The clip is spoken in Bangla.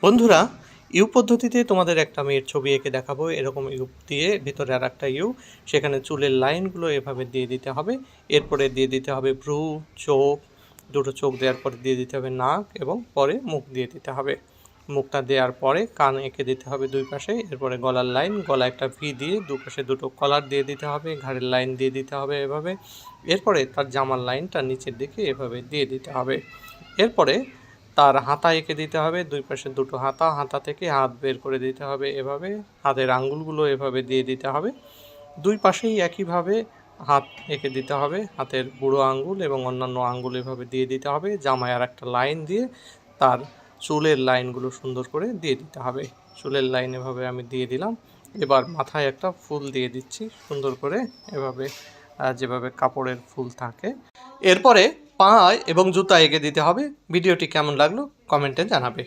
বন্ধুরা, ইউ পদ্ধতিতে তোমাদের একটা মেয়ের ছবি এঁকে দেখাবো। এরকম ইউ দিয়ে ভিতরে আর একটা ইউ, সেখানে চুলের লাইনগুলো এভাবে দিয়ে দিতে হবে। এরপরে দিয়ে দিতে হবে ভ্রু, চোখ, দুটো চোখ দেওয়ার পরে দিয়ে দিতে হবে নাক এবং পরে মুখ দিয়ে দিতে হবে। মুখটা দেওয়ার পরে কান এঁকে দিতে হবে দুই পাশে। এরপরে গলার লাইন, গলা একটা ভি দিয়ে দুপাশে দুটো কলার দিয়ে দিতে হবে। ঘাড়ের লাইন দিয়ে দিতে হবে এভাবে। এরপরে তার জামার লাইনটা নিচের দিকে এভাবে দিয়ে দিতে হবে। এরপরে তার হাতা এঁকে দিতে হবে, দুই পাশে দুটো হাতা, হাতা থেকে হাত বের করে দিতে হবে এভাবে। হাতের আঙ্গুলগুলো এভাবে দিয়ে দিতে হবে। দুই পাশেই একইভাবে হাত এঁকে দিতে হবে। হাতের বুড়ো আঙ্গুল এবং অন্যান্য আঙ্গুল এভাবে দিয়ে দিতে হবে। জামায় আর একটা লাইন দিয়ে তার চুলের লাইনগুলো সুন্দর করে দিয়ে দিতে হবে। চুলের লাইন এভাবে আমি দিয়ে দিলাম। এবার মাথায় একটা ফুল দিয়ে দিচ্ছি সুন্দর করে এভাবে, যেভাবে কাপড়ের ফুল থাকে। এরপরে পা এবং জুতা এঁকে দিতে হবে। ভিডিওটি কেমন লাগলো কমেন্টে জানাবে।